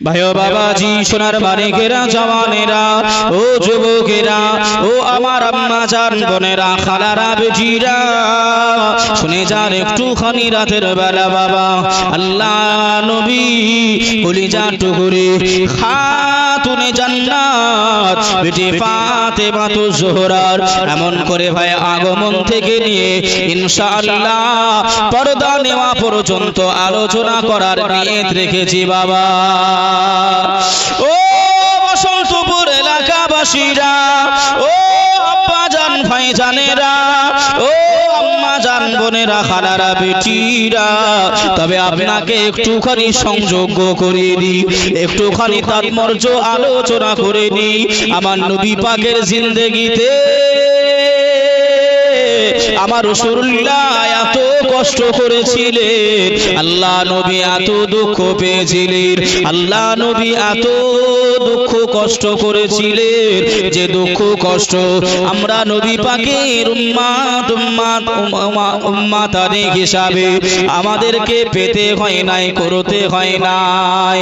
ভাইও বাবাজি সোনার বাড়িকেরা জওয়ানেরা ও যুবকেরা ও আমার আম্মা জান বোনেরা খালারা বেজিরা শুনে যান একটুখানি রাতের বেলা বাবা আল্লাহ নবী কলিজা টুকরে খাতুনে জান্নাত বেটি ফাতেমা তো জোহরার এমন করে ভাই আগমন থেকে নিয়ে ইনশাআল্লাহ পর্দা নেওয়া পর্যন্ত আলোচনা করার নিয়ত রেখেছি বাবা। ও বসন্তপুর এলাকাবাসীরা ও আব্বা জান ভাই জানেরা ও আম্মা জান বোনেরা খালারা বেটিরা তবে আপনাকে একটুখানি সংযোগ করে দিই একটুখানি তাৎপর্য আলোচনা করে নিই আমার নবী পাকের জিন্দেগিতে আমার রাসূলুল্লাহ এত কষ্ট করেছিলেন আল্লাহ নবী এত দুঃখ পেয়েছিলেন আল্লাহ নবী এত দুঃখ কষ্ট করেছিলেন যে দুঃখ কষ্ট আমরা নবী পাকের উম্মাত হিসাবে আমাদেরকে পেতে হয় নাই করতে হয় নাই।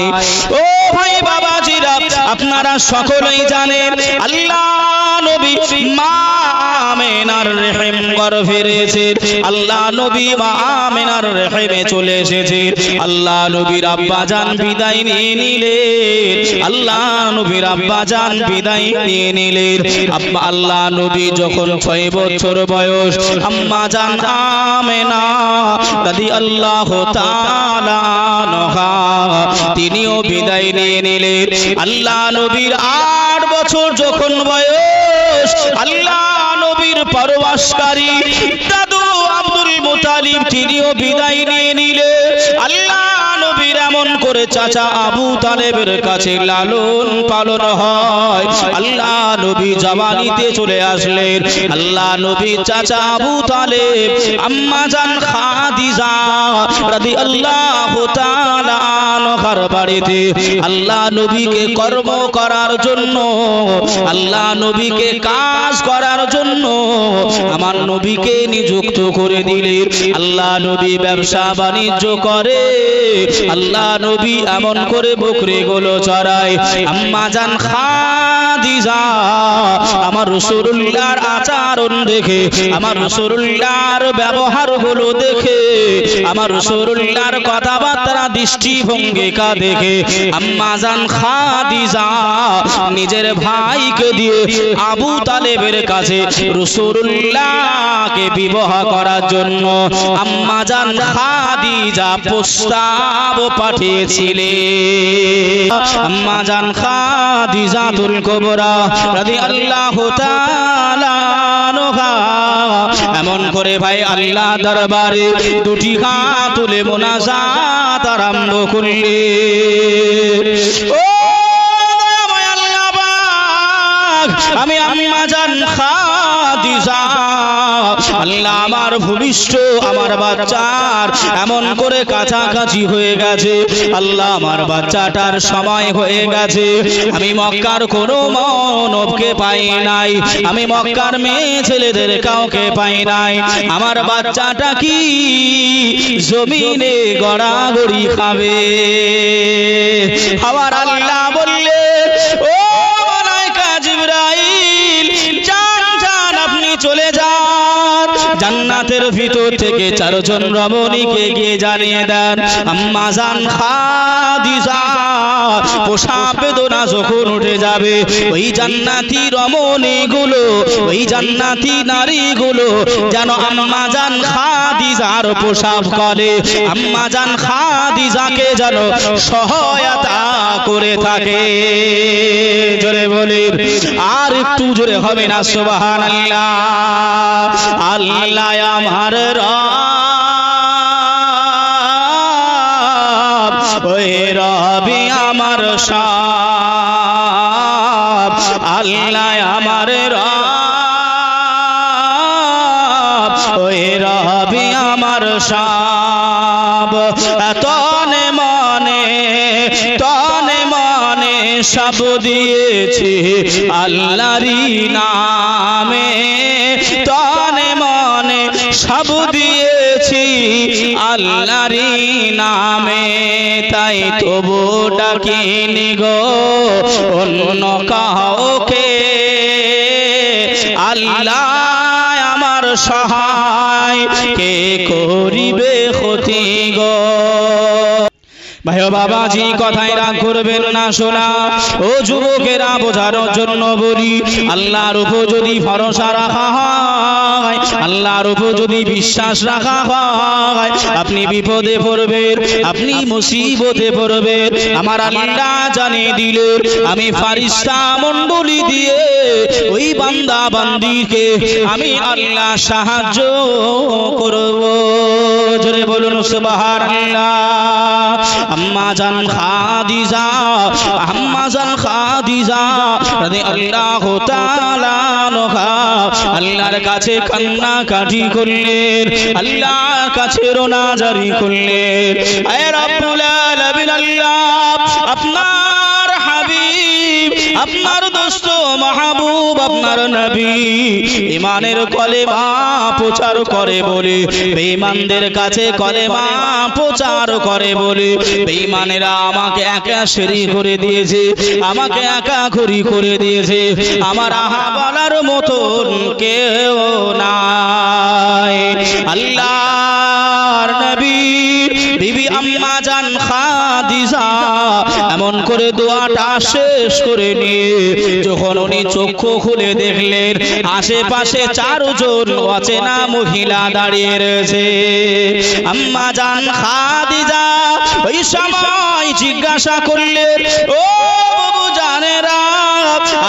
ও ভাই বাবাজিরা আপনারা সকলেই জানেন আল্লাহ নবী মা আমেনার রহিম গর্ভে রয়েছে আল্লাহ নবী মা আমেনার রহিমে চলে এসেছে আল্লাহ নবীর আব্বা জান বিদায় নিয়ে নিলেন আল্লাহ নবীর আব্বা জান বিদায় নিয়ে নিলেন আল্লাহ নবী যখন 6 বছর বয়স আম্মা জান আমেনা রাদিয়াল্লাহু তাআলা আনহা তিনিও বিদায় নিয়ে নিলেন আল্লাহ নবীর 8 বছর যখন বয়স আল্লাহ নবীর পরবাসকারী দাদু আব্দুল মুতালিব তিনিও বিদায় নিয়ে নিলেন আল্লাহ নবীর এমন করে চাচা আবু তালেবের কাছে লালন পালন হয় আল্লাহ নবী জওয়ানিতে চলে আসলেন আল্লাহ নবী চাচা আবু তালেব আম্মা জান খাদিজা রাদিয়াল্লাহু তাআলা আনহার বাড়িতে আল্লাহ নবীকে কর্ম করার জন্য আল্লাহ নবীকে কাজ করার জন্য আমার নবীকে নিযুক্ত করে দিলেন আল্লাহ নবী ব্যবসা বাণিজ্য করে আল্লাহ নবী এমন করে বকরিগুলো চড়ায় আম্মা জান খাদিজা আমার রাসূলুল্লাহর আচরণ দেখে আমার রাসূলুল্লাহর ব্যবহারগুলো দেখে আমার রাসূলুল্লাহর কথাবার্তা দৃষ্টিভঙ্গিকা দেখে আম্মা জান খাদিজা নিজের ভাইকে দিয়ে আবু তালেবের কাছে রাসূলুল্লাহকে বিবাহ করার জন্য আম্মা জান খাদিজা প্রস্তাব পাঠিয়েছিলেন আম্মা জান খাদিজাতুল কুবরা রাদিয়াল্লাহু তাআলা আনহা এমন করে ভাই আল্লাহ দরবারে দুটি হাত তুলে মুনাজাত আরম্ভ করলেন। ও আল্লাহ পাক আমি আম্মা জান খাদিজা আল্লাহ আমার ভূমিষ্ঠ আমার বাচ্চার এমন করে কাছাকাছি হয়ে গেছে আল্লাহ আমার বাচ্চাটার সময় হয়ে গেছে আমি মক্কার কোনো মানবকে পাই নাই আমি মক্কার মেয়ে ছেলেদের কাউকে পাই নাই আমার বাচ্চাটা কি জমিনে গড়াগড়ি খাবে আবার আল্লাহ বললে ও মালায়েকা জিবরাইল যান যান আপনি চলে যান জান্নাতের ভিতর থেকে 4 জন রমণীকে গিয়ে জানিয়ে দেন আম্মা জান খাদিজা প্রসাব বেদনা যখন উঠে যাবে ওই জান্নাতি রমণীগুলো ওই জান্নাতি নারীগুলো যেন আম্মা জান খাদিজার প্রসাব করে আম্মা জান খাদিজাকে যেন সহায়তা করে থাকে জোরে বলি আর একটু জোরে হবে না সুবহানাল্লাহ আল্লাহ আমার রব ওই রবি আমার সব আল্লাহ আমার রব ওই রবি আমার সব তনে মনে সব দিয়েছি আল্লাহরই নামে তনে মনে সব দিয়েছি আল্লাহরই নামে, তাই তবু ডাকিনি গো অন্য কাউকে। আল্লাহ আমার সহায়, কে করিবে ক্ষতি গো। ভাই ও বাবাজি, কথায় রাগ করবেন না শোনা। ও যুবকেরা, বোঝানোর জন্য বলি, আল্লাহর উপর যদি ভরসা রাখা হয়, আল্লাহর উপর যদি বিশ্বাস রাখা হয়, আপনি বিপদে পড়বেন, আপনি মুসিবতে পড়বেন। আমার আল্লাহ জানিয়ে দিলেন, আমি ফারিস্তা মণ্ডলী দিয়ে ওই বান্দা বান্দিকে আমি আল্লাহ সাহায্য করব। জোরে বলুন সুবহানাল্লাহ। আম্মা জান খাদিজা, আম্মা জান খাদিজা রাদিয়াল্লাহু তাআলা আনহা আল্লাহর কাছে কান্নাকাটি করলেন, আল্লাহর কাছে রোনাজারি করলেন। আয় রব্বুল আলামিন, আল্লাহ আপনার হাবিব, আপনার দোস্ত মাহবুব, আপনার নবী ঈমানের কলেমা প্রচার করে বলে, বেঈমানদের কাছে কলেমা প্রচার করে বলে বেঈমানেরা আমাকে একা শরীক করে দিয়েছে, আমাকে একা ঘুরি করে দিয়েছে। আমার আহা বলার মতন কেউ নাই। আল্লাহর নবী বিবি আম্মা জান খাদিজা এমন করে দোয়াটা শেষ করে নিয়ে যখন উনি চক্ষু খুলে দেখলেন আশেপাশে চারজন অচেনা মহিলা দাঁড়িয়ে রয়েছে। আম্মা জান খাদিজা ওই সময় জিজ্ঞাসা করলেন, ও বাবু জানেরা,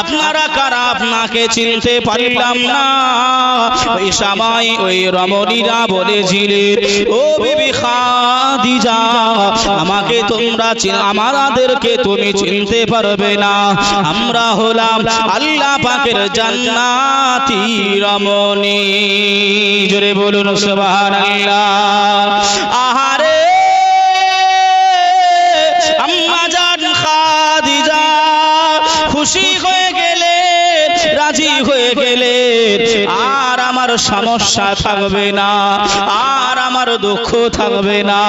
আপনারা কারা? আপনাকে চিনতে পারলাম না। ওই সময় ওই রমণীরা বলেছিলেন, ও বিবি খাদিজা, আমাকে তোমরা আমাদেরকে তুমি চিনতে পারবে না, আমরা হলাম আল্লাহ পাকের জান্নাতি রমণী। জোরে বলুন সুবহানাল্লাহ। আহারে আম্মা জান খাদিজা খুশি হয়ে গেলেন, রাজি হয়ে গেলেন। আর আমার সমস্যা থাকবে না, আর আমার দুঃখ থাকবে না,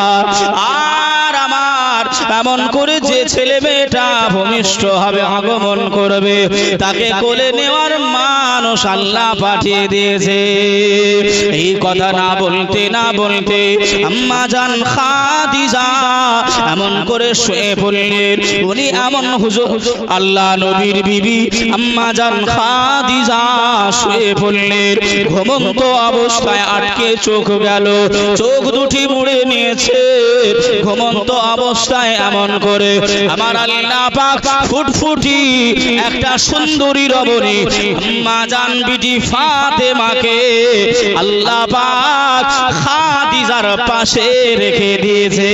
আর আমার এমন করে যে ছেলে মেয়েটা ভূমিষ্ঠ হবে, আগমন করবে, তাকে কোলে নেওয়ার মানুষ আল্লাহ পাঠিয়ে দিয়েছে। এই কথা না বলতে না বলতে আম্মা জান খাদিজা এমন করে শুয়ে পড়লেন। উনি এমন হুজুর আল্লাহ নবীর বিবি আম্মা জান খাদিজা শুয়ে পড়লেন। ঘুমন্ত অবস্থায় আটকে চোখ গেল, চোখ দুটি মুড়ে নিয়েছে। ঘুমন্ত অবস্থায় এমন করে আমার আল্লাহ পাক ফুটফুটি একটা সুন্দরী রমণী আম্মা জান বিটি ফাতেমাকে আল্লাহ পাক খাদিজার পাশে রেখে দিয়েছে।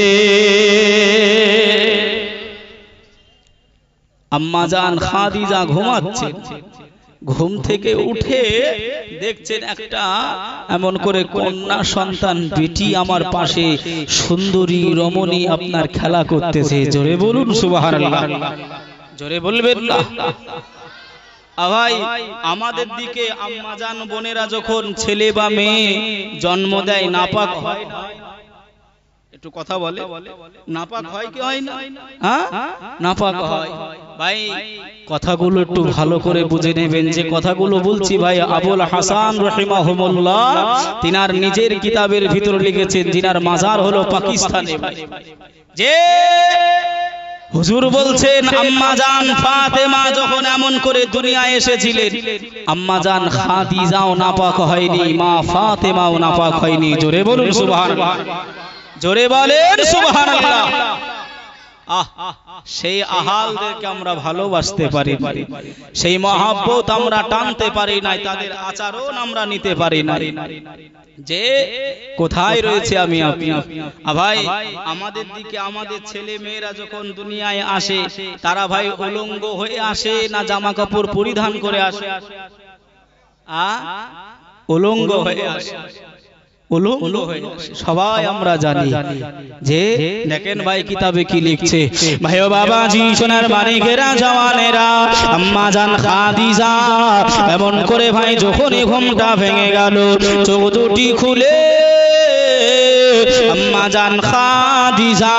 আম্মা জান খাদিজা ঘুমাচ্ছে, ঘুম থেকে উঠে দেখছেন একটা এমন করে কন্যা সন্তান বেটি আমার পাশে সুন্দরী রমণী আপনার খেলা করতেছে। জোরে বলুন সুবহানাল্লাহ। জোরে বলবেন না ভাই। আমাদের দিকে আম্মা জান বোনেরা যখন ছেলে বা মেয়ে জন্ম দেয় নাপাক হয়, একটু কথা বলে, নাপাক হয় কি হয় না? হ্যাঁ, নাপাক হয়। ভাই কথাগুলো একটু ভালো করে বুঝে নেবেন। যে কথাগুলো বলছি ভাই আবুল হাসান রাহিমাহুমুল্লাহ তিনার নিজের কিতাবের ভিতর লিখেছেন, যিনার মাজার হলো পাকিস্তানে। যে হুজুর বলছেন আম্মা জান ফাতেমা যখন এমন করে দুনিয়ায় এসেছিলেন, আম্মা জান খাদিজাও নাপাক হয়নি, মা ফাতেমাও নাপাক হয়নি। জোরে বলুন সুবহানাল্লাহ। জোরে বলেন সুবহানাল্লাহ। সেই আহালদেরকে আমরা ভালোবাসতে পারি, সেই মহব্বত আমরা টানতে পারি না, তাদের আচরণ আমরা নিতে পারি না। যে কোথায় রয়েছে আমি আপনি। ভাই আমাদের দিকে আমাদের ছেলে মেয়েরা যখন দুনিয়ায় আসে, তারা ভাই উলঙ্গ হয়ে আসে না জামা কাপড় পরিধান করে আসে? উলঙ্গ হয়ে আসে, উলঙ্গ হয়ে আসে। সবাই আমরা জানি। যে দেখেন ভাই কিতাবে কি লিখছে, ভাই ও বাবাজি সোনার মানিকেরা জওয়ানেরা, আম্মা জান খাদিজা এমন করে ভাই যখনই ঘুমটা ভেঙে গেল, চোখ দুটি খুলে আম্মা জান খাদিজা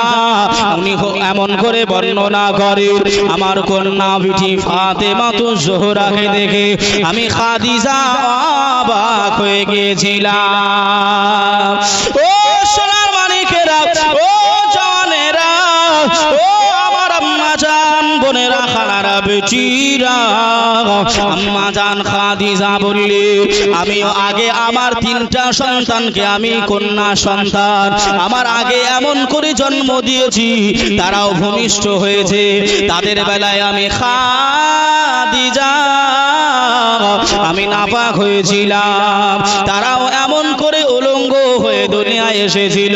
উনি এমন করে বর্ণনা করে আমার কন্যা বিটি ফাতেমা তো জোহরাকে দেখে আমি খাদিজা অবাক হয়ে গিয়েছিলাম। ও সোনার মানিকেরা, ও জানেরা, ও আমার আম্মা জান বোনেরা, খালারা, বেটিরা, আম্মা জান খাদিজা বললে আমি আগে আমার 3টা সন্তানকে আমি কন্যা সন্তান আমার আগে এমন করে জন্ম দিয়েছি, তারাও ভূমিষ্ঠ হয়েছে, তাদের বেলায় আমি খাদিজা আমি নাপাক হয়েছিলাম, তারাও এমন করে উলঙ্গ হয়ে দুনিয়ায় এসেছিল।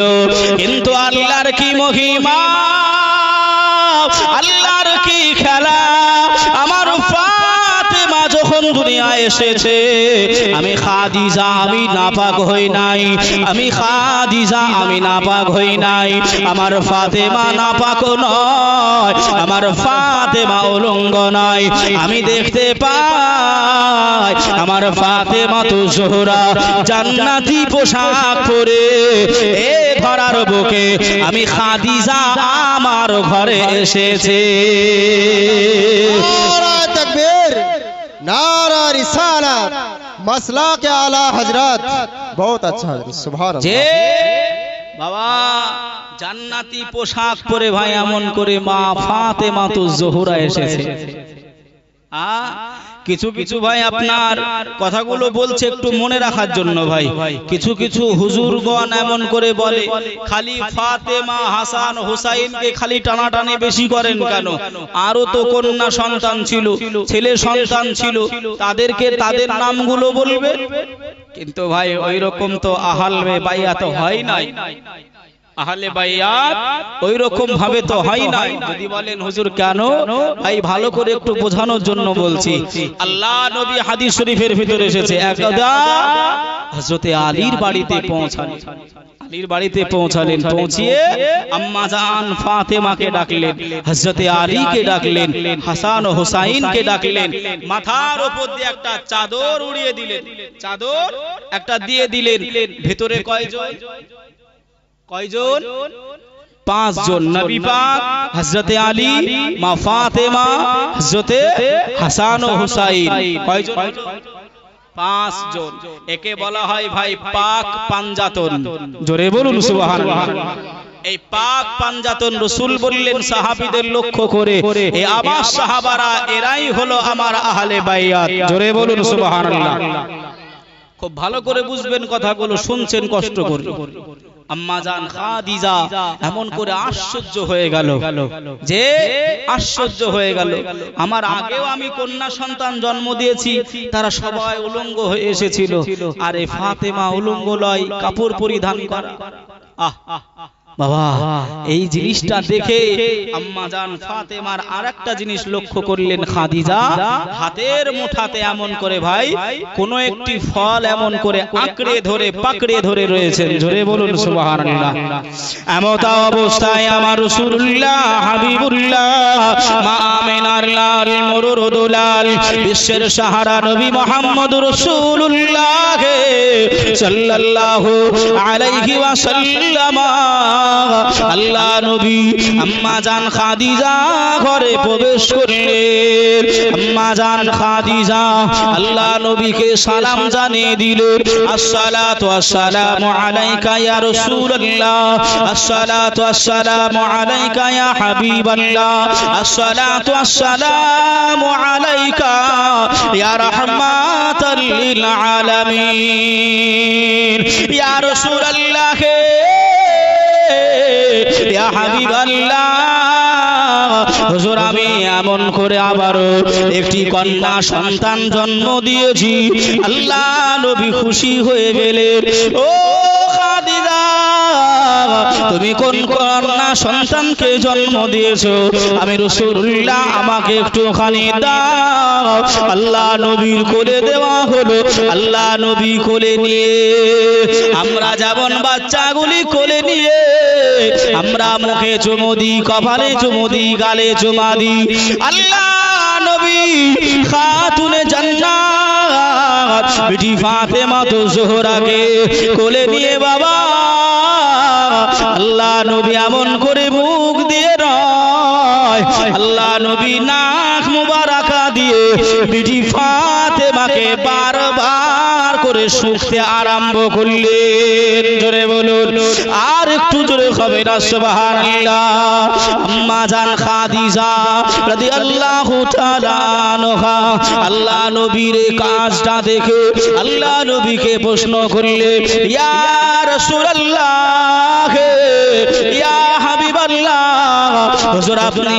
কিন্তু আল্লাহর কি মহিমা, আল্লাহর কি খেলা, আমার ফাতেমা যখন দুনিয়ায় এসেছে আমি খাদিজা আমি নাপাক হই নাই, আমি খাদিজা আমি নাপাক হই নাই, আমার ফাতেমা নাপাক নয়, আমার ফাতেমা উলঙ্গ নয়। আমি দেখতে পাই আমার ফাতেমা তো জোহরা জান্নাতি পোশাক পরে এ ধরার বুকে আমি খাদিজা আমার ঘরে এসেছে। नारा तकबीर, नारा रिसालत, मसला के आला हजरत, बहुत अच्छा, सुभान अल्लाह। যে বাবা জান্নাতি পোশাক পরে ভাই এমন করে মা ফাতেমা তো জোহরা এসেছে। কিছু কিছু ভাই আপনার কথাগুলো বলছে একটু মনে রাখার জন্য ভাই, কিছু কিছু হুজুরগণ এমন করে বলে খালি ফাতেমা হাসান হুসাইনকে খালি টানাটানি বেশি করেন কেন, আরো তো কন্যা সন্তান ছিল, ছেলে সন্তান ছিল, তাদেরকে তাদের নামগুলো বলবে। কিন্তু ভাই ওই রকম তো আহলে বাইয়াত হয় নাই, আহলে বাইয়াত ওই রকম ভাবে তো হয় নাই। যদি বলেন হুজুর কেন, ভাই ভালো করে একটু বোঝানোর জন্য বলছি। আল্লাহ নবী হাদিস শরীফের ভিতরে এসেছে একদা হযরতে আলীর বাড়িতে পৌঁছালেন, আলীর বাড়িতে পৌঁছালেন, পৌঁছিয়ে আম্মা জান ফাতেমাকে ডাকলেন, হযরতে আলীকে ডাকলেন, হাসান ও হুসাইনকে ডাকলেন, মাথার উপর দিয়ে একটা চাদর উড়িয়ে দিলেন, চাদর একটা দিয়ে দিলেন। ভিতরে কয়জন? কয়জন? 5 জন। নবী পাক, হযরতে আলী, মা ফাতেমা, হযরতে হাসান ও হুসাইন। কয়জন? 5 জন। একে বলা হয় ভাই পাক পাঞ্জাতন। জোরে বলুন সুবহানাল্লাহ। এই পাক পাঞ্জাতন রাসূল বললেন সাহাবীদের লক্ষ্য করে, এই আমার সাহাবারা এরাই হলো আমার আহলে বাইয়াত। জোরে বলুন সুবহানাল্লাহ। খুব ভালো করে বুঝবেন কথাগুলো, শুনছেন কষ্ট করে। আম্মা জান খাদিজা এমন করে আশ্চর্য হয়ে গেল, যে আশ্চর্য হয়ে গেল, আমার আগেও আমি কন্যা সন্তান জন্ম দিয়েছি, তারা সবাই উলঙ্গ হয়ে এসেছিল, আর এই ফাতেমা উলঙ্গ লয়, কাপড় পরিধান করা। আহ বাবা, এই জিনিসটা দেখে আম্মা জান ফাতেমার আরেকটা জিনিস লক্ষ্য করলেন, খাদিজা হাতের মুঠাতে এমন করে ভাই কোন একটি ফল এমন করে আঁকড়ে ধরে পাকড়ে ধরে রয়েছেন। জোরে বলুন সুবহানাল্লাহ। এমত অবস্থায় আমার রাসূলুল্লাহ হাবিবুল্লাহ মা আমিনার লাল মুরুদুলাল বিশ্বের সাহারা নবী মুহাম্মদুর রাসূলুল্লাহ সাল্লাল্লাহু আলাইহি ওয়াসাল্লাম আল্লাহ নবী আম্মা জান খাদিজা ঘরে প্রবেশ করলেন। আম্মা জান খাদিজা আল্লাহ নবীকে সালাম জানিয়ে দিলেন, আসসালাতু আসসালামু আলাইকা ইয়া রাসূলুল্লাহ, আসসালাতু আসসালামু আলাইকা ইয়া হাবিবাল্লাহ, আসসালাতু আসসালামু আলাইকা ইয়া রাহমাতাল লিল আলামিন, ইয়া রাসূলুল্লাহ, ইয়া হাবিবাল্লাহ। হুজুর আমি এমন করে আবারও একটি কন্যা সন্তান জন্ম দিয়েছি। আল্লাহ নবী খুশি হয়ে গেলেন, ও খাদিজা তুমি কোন কন্যা সন্তানকে জন্ম দিয়েছো? আমি রাসূলুল্লাহ, আমাকে একটুখানি দাও। আল্লাহ নবীর কোলে দেওয়া হলো। আল্লাহ নবী কোলে নিয়ে আমরা যেমন বাচ্চাগুলি কোলে নিয়ে আমরা মুখে চুমু দিই, কপালে চুমু দিই, গালে চুমা দিই, আল্লাহ নবী খাতুনে জান্নাত বিটি ফাতেমা তো জোহরাকে কোলে নিয়ে বাবা আল্লাহ নবী এমন করে মুখ দিয়ে রয়, আল্লাহ নবী নাক মুবারাকা দিয়ে বিটি ফাতেমাকে বারবার করে শুকতে আরম্ভ করলেন। জোরে বলুন, আর একটু জোরে হবে না সুবহানাল্লাহ। আম্মা জান খাদিজা রাদিয়াল্লাহু তাআলা আনহা আল্লাহ নবীর কাজটা দেখে আল্লাহ নবীকে প্রশ্ন করলেন, ইয়া রাসূলুল্লাহ, ইয়া হাবিবাল্লাহ, হুজুর আপনি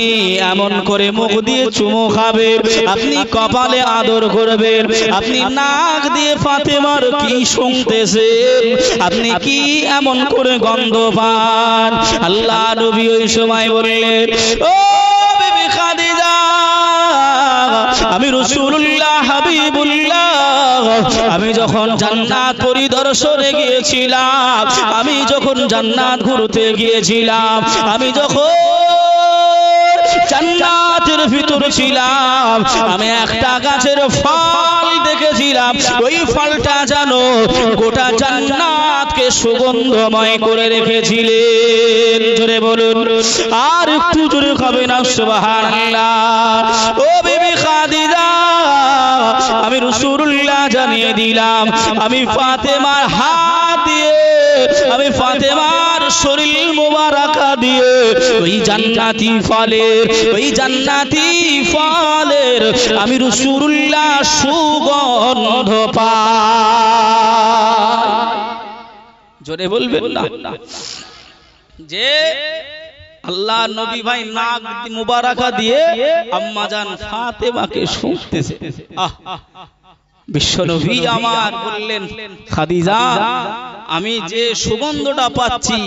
এমন করে মুখ দিয়ে চুমু খাবেন, আপনি কপালে আদর করবেন, আপনি নাক দিয়ে ফাতেমার কি শুনতেছেন, আপনি কি এমন করে গন্ধ পান? আল্লাহ নবী ওই সময় বললেন, ও বিবি খাদিজা, আমি রাসূলুল্লাহ হাবিবুল্লাহ, আমি যখন জান্নাত পরিদর্শনে গিয়েছিলাম, আমি যখন জান্নাত ঘুরতে গিয়েছিলাম, আমি যখন জান্নাতের ভিতর ছিলাম, আমি একটা গাছের ফল দেখেছিলাম, ওই ফলটা জানো গোটা জান্নাতকে সুগন্ধময় করে রেখেছিলেন। জোরে বলুন, আর একটু জোরে হবে না সুবহানাল্লাহ। ও বিবি খাদিজা, আমি রাসূলুল্লাহ জানিয়ে দিলাম, আমি ফাতেমার হাত দিয়ে, আমি ফাতেমার শরীর মুবারাকা দিয়ে ওই জান্নাতি ফলের, ওই জান্নাতি ফলের আমি রাসূলুল্লাহ সুগন্ধ পাই। জোরে বলবেন না যে আল্লাহ নবী ভাই নাক মুবারাকা দিয়ে আম্মা জান ফাতেমাকে শুনতেছে। বিশ্বনবী আমার বললেন, খাদিজা, আমি যে সুগন্ধটা পাচ্ছি,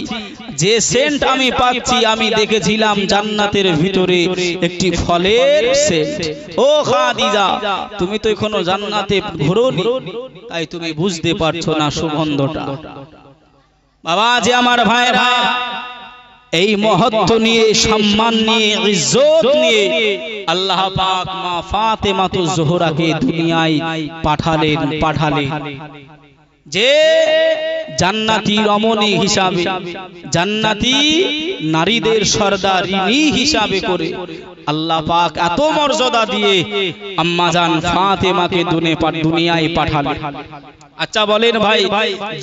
যে সেন্ট আমি পাচ্ছি, আমি দেখেছিলাম জান্নাতের ভিতরে একটি ফলের সেন্ট। ও খাদিজা, তুমি তো এখনো জান্নাতে ঘোরোনি, তাই তুমি বুঝতে পারছো না সুগন্ধটা। বাবা যে আমার ভাইরা, এই মহত্ব নিয়ে, সম্মান নিয়ে, ইজ্জত নিয়ে আল্লাহ পাক মা ফাতেমাতুজ জোহরাকে দুনিয়ায় পাঠালেন যে জান্নাতি রমণী হিসাবে, জান্নাতি নারীদের সর্দারিনী হিসাবে করে আল্লাহ পাক এত মর্যাদা দিয়ে আম্মা জান ফাতেমাকে দুনিয়ায় পাঠালেন। আচ্ছা বলেন ভাই,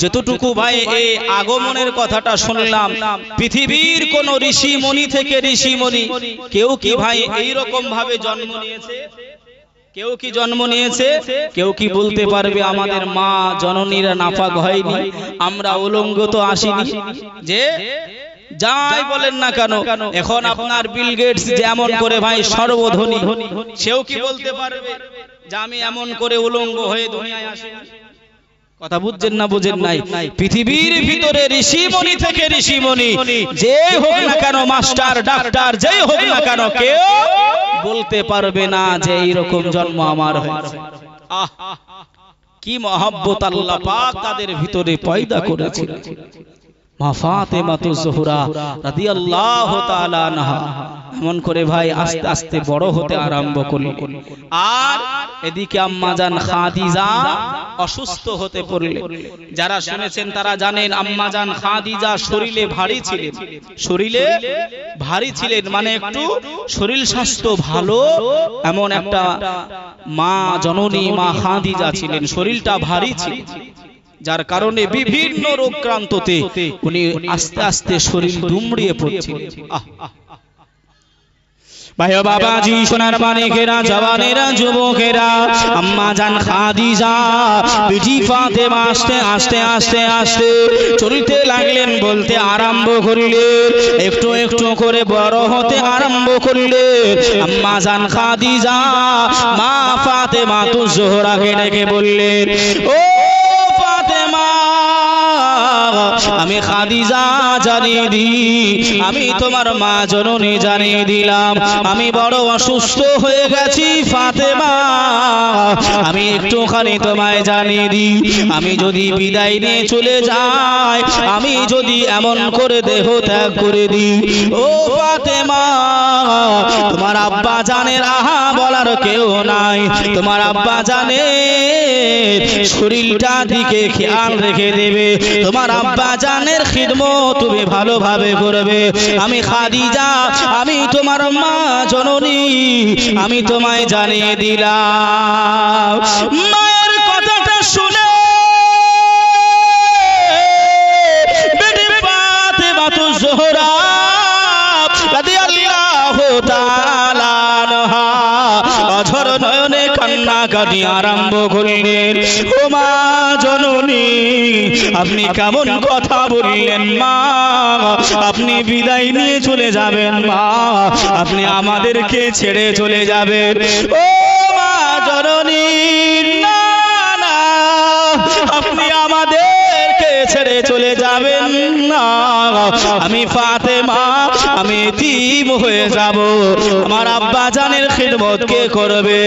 যতটুকু ভাই এই আগমনের কথাটা শুনলাম, পৃথিবীর কোন ঋষি মণি থেকে ঋষি মণি কেউ কি ভাই এইরকম ভাবে জন্ম নিয়েছে? কেউ কি জন্ম নিয়েছে? কেউ কি বলতে পারবে আমাদের মা জননীরা নাপাক হয়নি, আমরা উলঙ্গ তো আসিনি? যে যাই বলেন না কেন, এখন আপনার বিল গেটস যেমন করে ভাই সর্বধনী, সেও কি বলতে পারবে যে আমি এমন করে উলঙ্গ হয়ে দুনিয়ায় আসিনি? কথা বুঝছেন না বুঝেন নাই? পৃথিবীর ভিতরে ঋষিমণি থেকে ঋষিমণি যে হোক না কেন, মাস্টার ডাক্তার যেই হোক না কেন, কেউ বলতে পারবে না যে এইরকম জন্ম আমার হয়েছে। কি মহব্বত আল্লাহ পাক তাদের ভিতরে পয়দা করেছিল। মা ফাতেমাতুজ জোহরা রাদিয়াল্লাহু তাআলা আনহা এমন করে ভাই আস্তে আস্তে বড় হতে আরম্ভ করলেন। আর এদিকে আম্মা জান খাদিজা অসুস্থ হতে পড়লেন। যারা শুনেছেন তারা জানেন আম্মা জান খাদিজা শরীরে ভারী ছিলেন, শরীরে ভারী ছিলেন মানে একটু শরীর স্বাস্থ্য ভালো এমন একটা মা জননী মা খাদিজা ছিলেন, শরীরটা ভারী ছিল, যার কারণে বিভিন্ন রোগক্রান্ততে উনি আস্তে আস্তে শরীর দুমড়িয়ে পড়ছিলেন। ভাই ও বাবাজি, সোনার মানিকেরা, জওয়ানেরা, যুবকেরা, আম্মা জান খাদিজা বিটি ফাতেমা আস্তে আস্তে আস্তে আস্তে চলতে লাগলেন, বলতে আরম্ভ করলেন, একটু একটু করে বড় হতে আরম্ভ করলেন। আম্মা জান খাদিজা মা ফাতেমাতুজ জোহরাকে ডেকে বললেন, ও ফাতেমা, আমি খাদিজা জানিয়ে দিই, আমি তোমার মা জননী জানিয়ে দিলাম, আমি বড় অসুস্থ হয়ে গেছি ফাতেমা, আমি একটুখানি তোমায় জানিয়ে দিই, আমি যদি বিদায় নিয়ে চলে যাই, আমি যদি এমন করে দেহ ত্যাগ করে দিই, ও ফাতেমা, তোমার আব্বা জানের আহা বলার কেউ নাই, তোমার আব্বা জানের শরীরটা দিকে খেয়াল রেখে দেবে, তোমার আব্বা জানের খিদমত তুমি ভালোভাবে করবে। আমি খাদিজা, আমি তোমার মা জননী, আমি তোমায় জানিয়ে দিলাম। মায়ের কথাটা শুনে বেটি ফাতেমা জোহরা রাদিয়াল্লাহু তাআলা আনহা অঝর নয়নে কান্নাকাটি আরম্ভ করলেন। ও মা জননী, আপনি কেমন কথা বললেন মা? আপনি বিদায় নিয়ে চলে যাবেন মা, আপনি আমাদেরকে ছেড়ে চলে যাবেন। ও মা জননী, না না, আপনি আমাদেরকে ছেড়ে চলে যাবেন না। আমি ফাতেমা, আমি এতিম হয়ে যাব, আমার আব্বা জানের খিদমত কে করবে?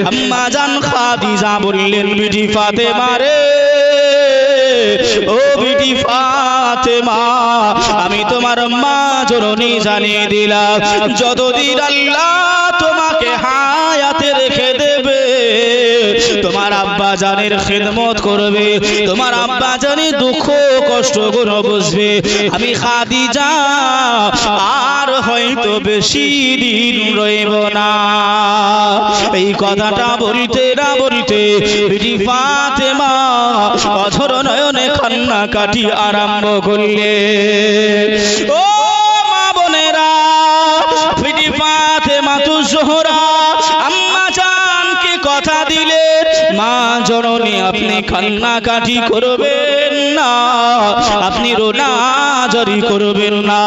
আম্মা জান খাদিজা বললেন, বিটি ফাতেমা রে, ও বিটি ফাতেমা, আমি তোমার মা জননী জানিয়ে দিলাম, যতদিন আল্লাহ তোমাকে হায়াতে রেখে দেবে তোমার আব্বা জানের খিদমত করবে, তোমার আব্বা জানের দুঃখ কষ্ট গুলো বুঝবে। আমি খাদিজা আর হয়তো বেশি দিন রইব না। এই কথাটা বলতে না বলতে বিটি ফাতেমা অঝর নয়নে কান্নাকাটি আরম্ভ করলে। ও মা বোনেরা, বিটি ফাতেমা জোহরা আম্মা জানকে কথা দিলে, মা জননী আপনি কান্নাকাটি করবেন না, আপনি রোনাজারি করবেন না।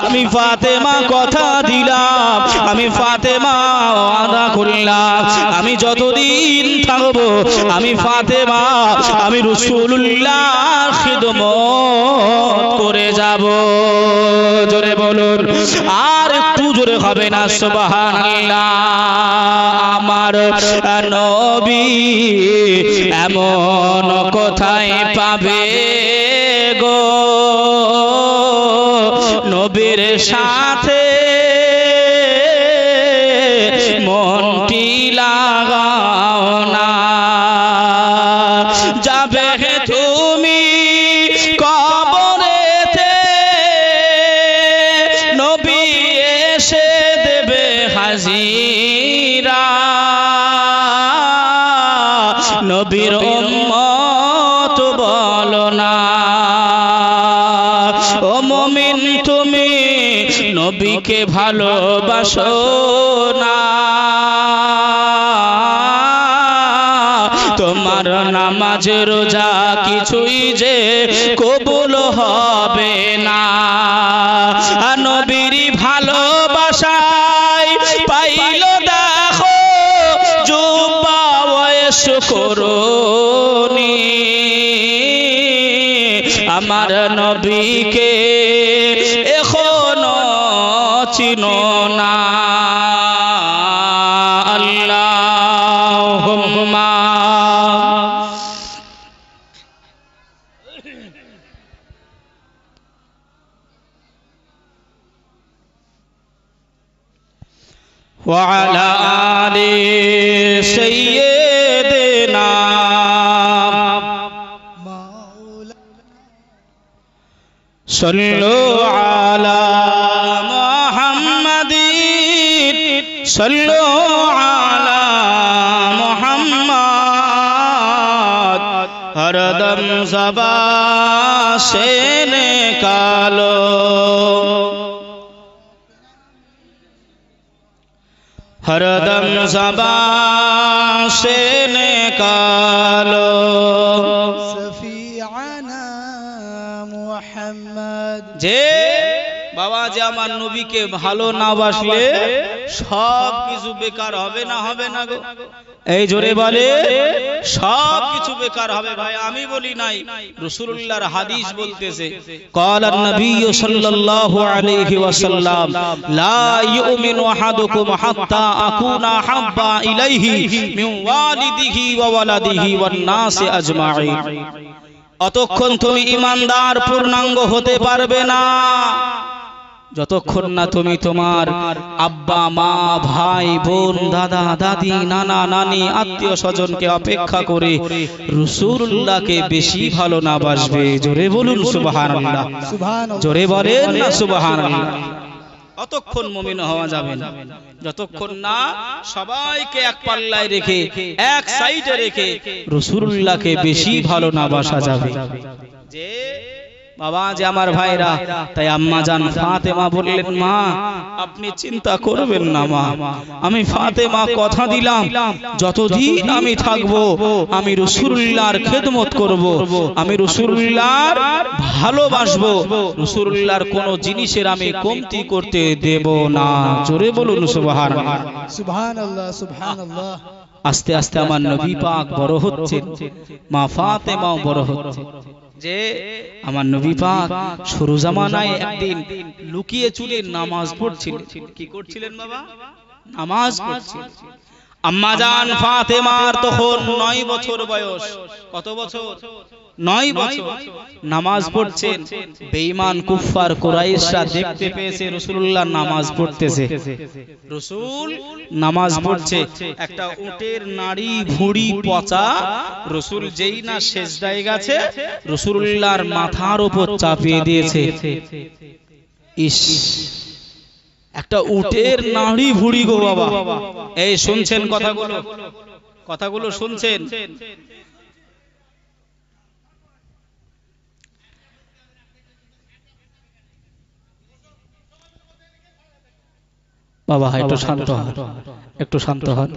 আমি ফাতেমা কথা দিলাম, আমি ফাতেমা ওয়াদা করলাম, আমি যতদিন থাকবো আমি ফাতেমা, আমি রাসূলুল্লাহর খিদমত করে যাব। জোরে বলুন, আর একটু জোরে হবে না সুবহানাল্লাহ। আমার নবী এমন কোথায় পাবে গো, নবীর সাথে মনটি লাগাও না। যাবে তুমি কবরেতে, নবী এসে দেবে হাজিরা, নবীর উম্মত বলো না। ও মুমিন তুমি নবীকে ভালোবাসো না, তোমার নামাজ রোজা কিছুই যে কবুল হবে না। নবীর ভালোবাসায় পাইল দেখো জুব্বা ওয়াইস করুনি, আমার নবীকে এখনো চিনো না। আল্লাহুম্মা ওয়া আলা আলি সাইয়্যিদিনা صلوا على محمد صلوا على محمد ہر دم زبان سے نکالو ہر دم زبان سے نکالو যে বাবা যে আমার নবীকে ভালো না বাসলে সব কিছু বেকার হবে না, হবে না গো? এই জোরে বলে সব কিছু বেকার হবে। ভাই আমি বলি নাই, রাসূলুল্লাহর হাদিস বলতেছে, ক্বালান নবী সাল্লাল্লাহু আলাইহি ওয়াসাল্লাম লা ইউমিনু আহাদুকুম হাত্তা আকুনা হাব্বা ইলাইহি মিন ওয়ালিদিহি ওয়া ওয়ালাদিহি ওয়ান নাসি আজমাইন। অতক্ষণ তুমি ঈমানদার পূর্ণাঙ্গ হতে পারবে না যতক্ষণ না তুমি তোমার আব্বা মা ভাই বোন দাদা দাদি নানা নানি আত্মীয় স্বজনকে অপেক্ষা করে রাসূলুল্লাহকে বেশি ভালো না বাসবে। জোরে বলুন সুবহানাল্লাহ, জোরে বলেন না সুবহানাল্লাহ। অতক্ষণ মুমিন হওয়া যাবে না যতক্ষণ না সবাইকে এক পাল্লায় রেখে এক সাইডে রেখে রাসূলুল্লাহকে বেশি ভালো না বাসা যাবে। যে বাবা যে আমার ভাইরা, তাই আম্মা জান ফাতেমা বললেন, মা আপনি চিন্তা করবেন না মা, আমি ফাতেমা কথা দিলাম যতদিন আমি থাকবো আমি রাসূলুল্লাহর খেদমত করব, আমি রাসূলুল্লাহর ভালোবাসবো, রাসূলুল্লাহর কোন জিনিসের আমি কমতি করতে দেব না। জোরে বলুন সুবহানাল্লাহ, সুবহানাল্লাহ, সুবহানাল্লাহ। আস্তে আস্তে আমার নবী পাক বড় হচ্ছেন, মা ফাতেমাও বড় হচ্ছে। যে আমার নবী পাক শুরু জামানায় একদিন লুকিয়ে চুরে নামাজ পড়ছিলেন। কি করছিলেন বাবা? নামাজ পড়ছিলেন। আম্মা জান ফাতেমার তখন 9 বছর বয়স। কত বছর? 9 বছর। নামাজ পড়ছেন, বেঈমান কুফফার কুরাইশরা দেখতে পেয়েছে রাসূলুল্লাহ নামাজ পড়তেছে। রাসূল নামাজ পড়ছে, একটা উটের নাড়ি ভুঁড়ি পচা রাসূল যেই না সেজদায় গেছে রাসূলুল্লাহর মাথার উপর চাপিয়ে দিয়েছে। ইস, একটা উটের নাড়ি ভুঁড়ি গো বাবা। এই শুনছেন কথাগুলো? কথাগুলো শুনছেন? বাবা একটু শান্ত হন, একটু শান্ত হন।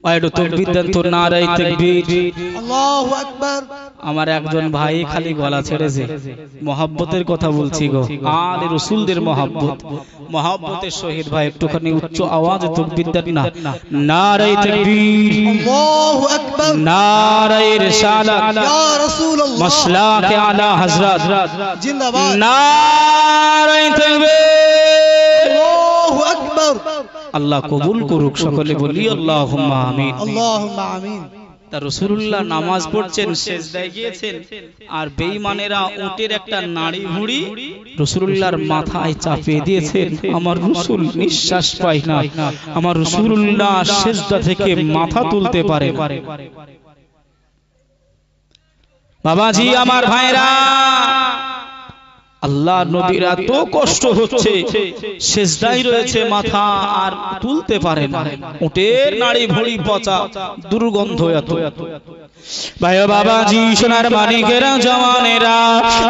একটু তাকবীর দেন তো, নারায়ে তাকবীর, আল্লাহু আকবার। আমার একজন ভাই খালি গলা ছেড়েছে, মহব্বতের কথা বলছি গো, আর রাসূলদের মহব্বত, মহব্বতের সহিত ভাই একটুখানি উচ্চ আওয়াজে তাকবীর দেন না। নারায়ে তাকবীর, আল্লাহু আকবার, নারায়ে রিসালাত, ইয়া রাসূলুল্লাহ, মাসলাকে আলা হযরত জিন্দাবাদ, নারায়ে তাকবীর, আল্লাহু আকবার। আল্লাহ কবুল করুক, সকলে বলি আল্লাহুম্মা আমিন, আল্লাহুম্মা আমিন। তা রাসূলুল্লাহ নামাজ পড়ছেন, সেজদায় গিয়েছেন, আর বেঈমানেরা উটের একটা নাড়ি ভুঁড়ি রাসূলুল্লাহর মাথায় চাপিয়ে দিয়েছেন। আমার রাসূল নিঃশ্বাস পায় না, আমার রাসূলুল্লাহ সেজদা থেকে মাথা তুলতে পারে না। বাবাজি আমার ভাইরা, আল্লাহ নবীর এত কষ্ট হচ্ছে, সেজদায় রয়েছে, মাথা আর তুলতে পারে না, উটের নাড়ি ভুঁড়ি পচা, দুর্গন্ধ এত। ভাই বাবাজি সোনার মানিকেরা জওয়ানেরা,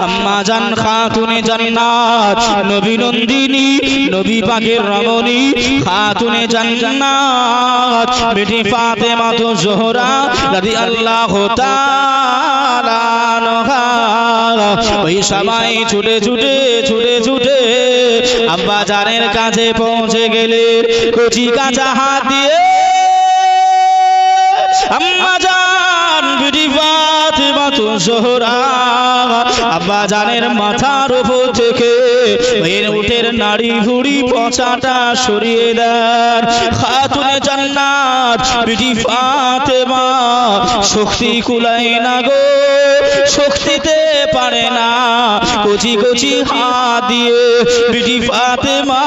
আম্মা জান খাতুনে জান্নাত, নবী নন্দিনী, নবী পাকের রমণী, খাতুনে জান্নাত বেটি ফাতেমা তো জোহরা রাদিয়াল্লাহু তাআলা আনহা, ওই সবাই ছুটে ছুটে ছুটে ছুটে আব্বা জানের কাছে পৌঁছে গেলে কচি কাঁচা হাত দিয়ে আম্মা জান বিটি ফাতেমা তো জোহরা আব্বা জানের মাথার উপর থেকে উটের নাড়ি ভুঁড়ি পচাটা সরিয়ে দেন। খাতুনে জান্নাত বিটি ফাতেমা শক্তি কুলায় না গো, শক্তিতে পারে না, কচি কচি হাত দিয়ে বিটি ফাতেমা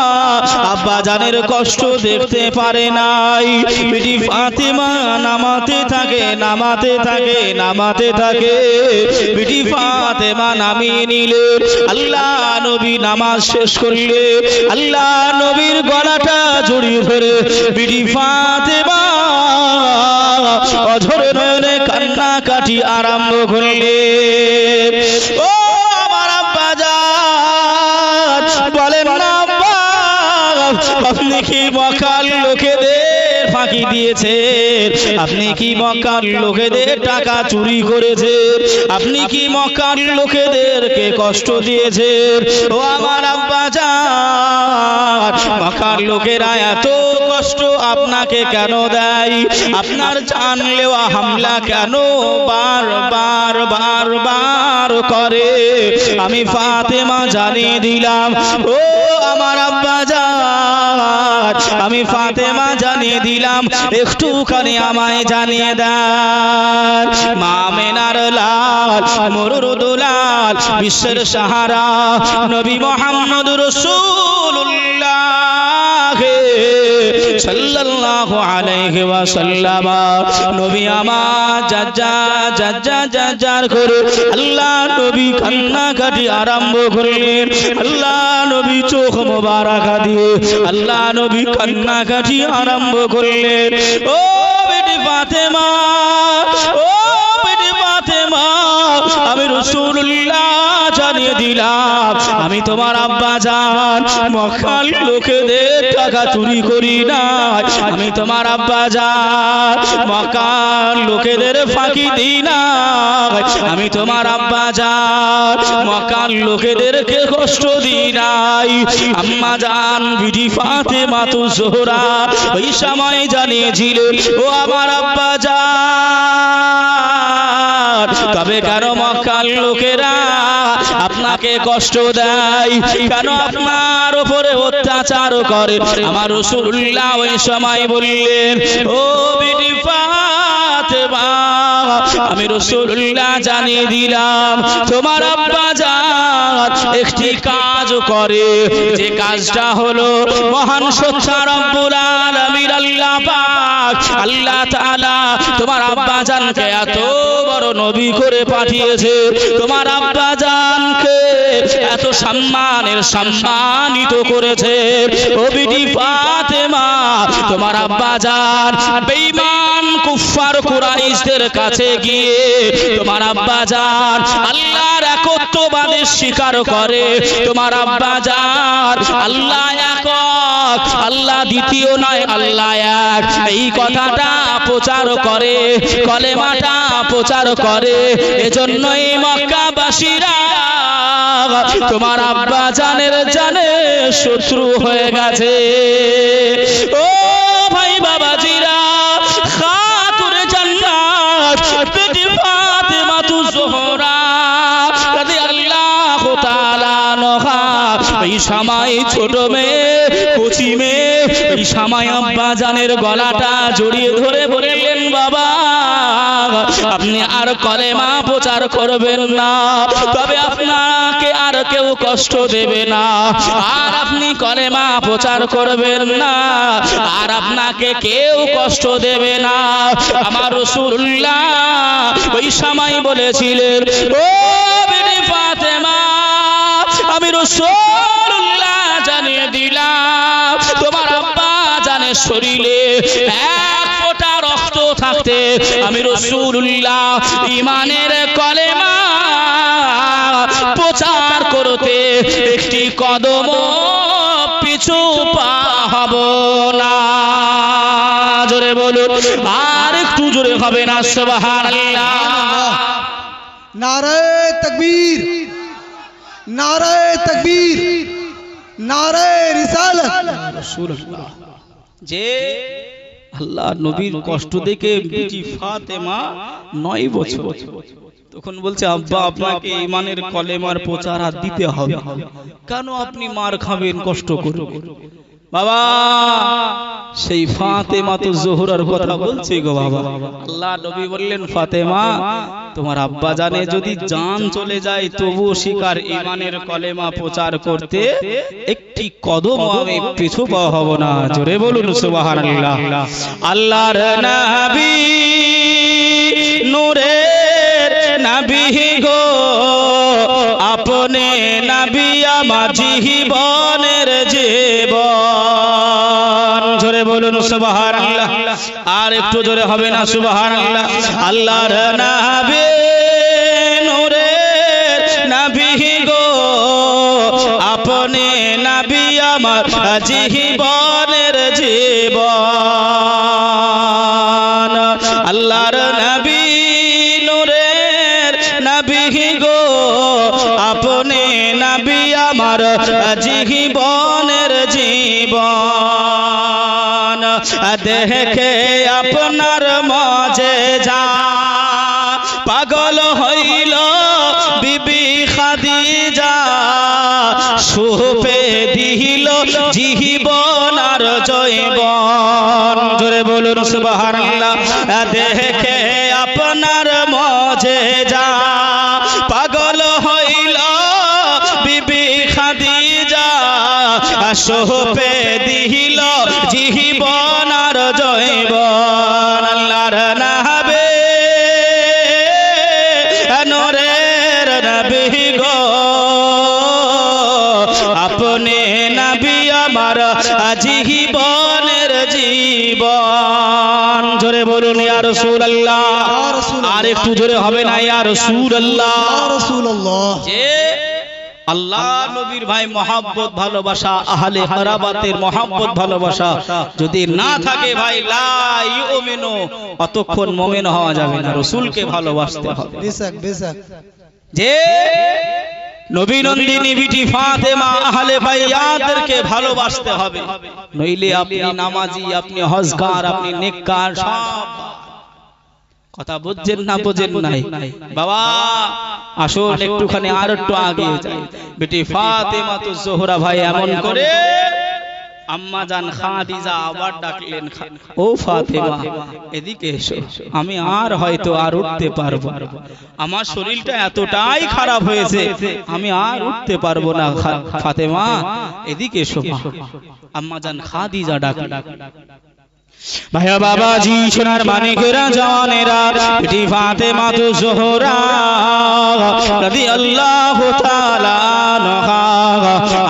আব্বা জানের কষ্ট দেখতে পারে নাই। বিটি ফাতেমা নামাতে থাকে, নামাতে থাকে, নামাতে থাকে, বিটি ফাতেমা নামিয়ে নিলে আল্লাহ নবী নামাজ শেষ করলে আল্লাহ নবীর গলাটা জড়িয়ে ধরে বিটি ফাতেমা অঝরে নয়নে কান্নাকাটি আরম্ভ করলে। ও আমার আব্বা জান, বলেন না আব্বা, আপনি কি মক্কার লোকেদের ফাঁকি দিয়েছেন? আপনি কি মক্কার লোকেদের টাকা চুরি করেছেন? আপনি কি মক্কার লোকেদেরকে কষ্ট দিয়েছেন? ও আমার আব্বা জান, মক্কার লোকেরা এত কষ্ট আপনাকে কেন দেয়? আপনার জান লেওয়া হামলা কেন বারবার বারবার করে? আমি ফাতেমা জানিয়ে দিলাম, ও আমার আব্বা জান, আমি ফাতেমা জানিয়ে দিলাম, একটুখানি আমায় জানিয়ে দেন। মা মেনার লাল মুরুদুলাল বিশ্বের সাহারা নবী মুহাম্মদ রাসূলুল্লাহ সাল্লাল্লাহু আলাইহি ওয়াসাল্লাম, নবী আমার জাজ্জার করে আল্লাহ নবী কান্নাকাটি আরম্ভ করলেন। আল্লাহ নবী চোখ মোবারক দিয়ে আল্লাহ নবী কান্নাকাটি আরম্ভ করলেন। ও বেটি ফাতেমা, ও বেটি ফাতেমা, আমি রাসূলুল্লাহ জানিয়ে দিলাম, আমি তোমার আব্বা জান, মক্কার লোকেদের টাকা চুরি করি না, আমি তোমার আব্বা জান, মক্কার লোকেদের ফাঁকি দিই না, আমি তোমার আব্বা জান, মক্কার লোকেদেরকে কষ্ট দিই নাই। আম্মা জান বিবি ফাতেমা তু জোহরা ওই সময় জানিয়েছিলেন, ও আমার আব্বা জান, তবে কেন মক্কার লোকেরা আপনাকে কষ্ট দেয়, কেন আপনার উপরে অত্যাচার করে? আমার রাসূলুল্লাহ ওই সময় বললেন, ও বিবি ফাতেমা, আমি রাসূলুল্লাহ জানিয়ে দিলাম, তোমার আব্বা জান একটি কাজ করে, যে কাজটা হলো মহান সত্তা রব্বুল আলামিন আল্লাহ পাক আল্লাহ তাআলা তোমার আব্বা জানকে এত বড় নবী করে পাঠিয়েছে, তোমার আব্বা জানকে এত সম্মানিত করেছে। ও বিবি ফাতেমা, তোমার আব্বা জান বেঈমান কুফার কুরাইশদের কাছে গিয়ে তোমার আব্বা জান আল্লাহর একত্ববাদের স্বীকার করে, তোমার আব্বা জান আল্লাহ একক, আল্লাহ দ্বিতীয় নয়, আল্লাহ এক, এই কথাটা প্রচার করে, কলেমাটা প্রচার করে। এজন্যই মক্কাবাসীরা তোমার আব্বা জানের জানে শত্রু হয়ে গেছে। ও ভাই বাবাজিরা, খাতুনে জান্নাত বিবি ফাতেমা তু জোহরা রাদিয়াল্লাহু তাআলা আনহা এই সময় ছোট মেয়ে, কচি মেয়ে, এই সময় আব্বা জানের গলাটা জড়িয়ে ধরে বললেন, বাবা আপনি আর কলেমা প্রচার করবেন না, তবে আপনাকে আর কেউ কষ্ট দেবে না, আর আপনি কলেমা প্রচার করবেন না, আর আপনাকে কেউ কষ্ট দেবে না। আমার রাসূলুল্লাহ ওই সময় বলেছিলেন, ও বিবি ফাতেমা, আমি রাসূলুল্লাহ জানিয়ে দিলাম, তোমার আব্বা জানের শরীরে এক ফোঁটা রক্ত থাকতে আমি রাসূলুল্লাহ ঈমানের কলেমা প্রচার করতে একটি কদম পিছু পা হব না। জোরে বলুন, আর একটু জোরে হবে না? সুবহানাল্লাহ। नारे तकबीर, नारे तकबीर, नारे रिसालत। যে আল্লাহ নবীর কষ্ট দেখে বিবি ফাতেমা 9 বছর, তখন বলছে, আব্বা আপনাকে ঈমানের কলেমার প্রচার আর দিতে হবে, কেন আপনি মার খাবেন কষ্ট করে? বাবা সেই ফাতেমা তো জোহরার কথা বলছে গো বাবা। আল্লাহ নবী বললেন, ফাতেমা তোমার আব্বা জানে যদি জান চলে যায় তবু শিকার ঈমানের কলেমা প্রচার করতে একটি কদম আমি পিছু পা হব না। জোরে বলুন সুবহানাল্লাহ। আল্লাহর নবী নূরের নবী গো, আপনি নবী আমার জীবনের জীবন। জোরে বলুন সুবহানাল্লাহ। আর একটু জোরে হবে না? সুবহানাল্লাহ। আল্লাহর নবী নূরের নবী গো, আপনি নবী আমার জীবনের জীবন। আল্লাহর নবী নূরের নবী গো, আপনি নবী আমার জীবনের জীবন। দেখে আপনার মজেজা পাগল হইল বিবি খাদিজা সুপে দিল জীবন আর জৈবন জোরে বলুন সুবহানাল্লাহ দেখে আপনার মজেজা পাগল হইল বিবি খাদিজা সুপে দিল জীবন আর জৈবন আল্লাহর নাবে নূরের নবী গো আপনি নবী আমার জীবনের জীবন জোরে বলুন ইয়া রাসূলুল্লাহ আর একটু জোরে হবে না ইয়া রাসূলুল্লাহ যে আল্লাহ নবীর ভাই মহব্বত ভালোবাসা আহলে কারাবাতের মহব্বত ভালোবাসা যদি না থাকে ভাই লা ইউমিনু অতক্ষণ মুমিন হওয়া যাবে না রাসূলকে ভালোবাসতে হবে যে নবী নন্দিনী বিটি ফাতেমা আহলে বাইয়াতদেরকে ভালোবাসতে হবে নইলে আপনি নামাজি আপনি হজগার আপনি নেককার সব কথা বুঝছেন না বুঝেন নাই বাবা আসুন একটুখানি আর একটু আগে যাই বেটি ফাতেমা তো জোহরা ভাই এমন করে আম্মা জান খাদিজা আবার ডাকলেন ও ফাতেমা এদিকে এসো আমি আর হয়তো আর উঠতে পারবো আমার শরীরটা এতটাই খারাপ হয়েছে আমি আর উঠতে পারবো না ফাতেমা এদিকে এসো আম্মা জান খাদিজা ডাকলেন ভাইয়া বাবাজি সোনার মানিকেরা জানেরা বেটি ফাতেমা তো জোহরা রাদিয়াল্লাহু তাআলা আনহা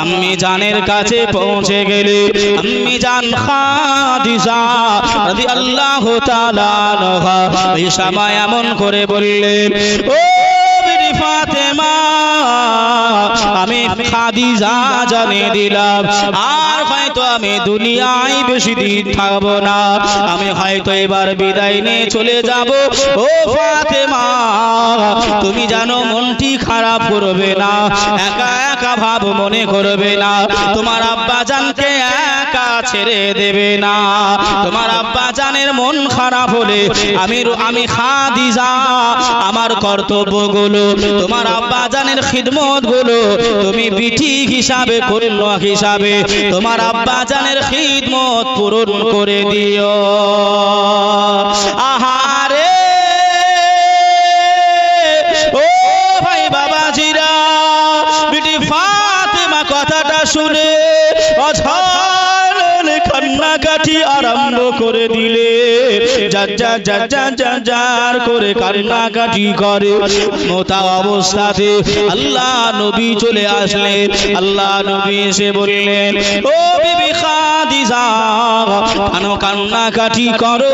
আম্মি জানের কাছে পৌঁছে গেলে আম্মি জান খাদিজা রাদিয়াল্লাহু তাআলা আনহা এই সময় এমন করে বললেন ও বেটি ফাতেমা আমি খাদিজা জানিয়ে দিলাম আর হয়তো আমি দুনিয়ায় বেশি দিন থাকবো না আমি হয়তো এবার বিদায় নিয়ে চলে যাব ও ফাতেমা তুমি জানো মনটি খারাপ করবে না একা একা ভাব মনে করবে না তোমার আব্বা জানকে একা ছেড়ে দেবে না তোমার আব্বা জানের মন খারাপ হলে আমি খাদিজা আমার কর্তব্যগুলো তোমার আব্বা জানের খিদমত গুলো তুমি বিটি হিসাবে কন্যা হিসাবে তোমার আব্বা জানের খিদমত পূরণ করে দিও আহারে ও ভাই বাবাজিরা বিটি ফাতেমা কথাটা শুনে অঝর কান্নাকাটি আরম্ভ করে দিলে যার করে কান্নাকাটি করে মোতা অবস্থাতে আল্লাহ নবী চলে আসলেন আল্লাহ নবী এসে বললেন ও বিবি খাদিজা কেন কান্নাকাটি করো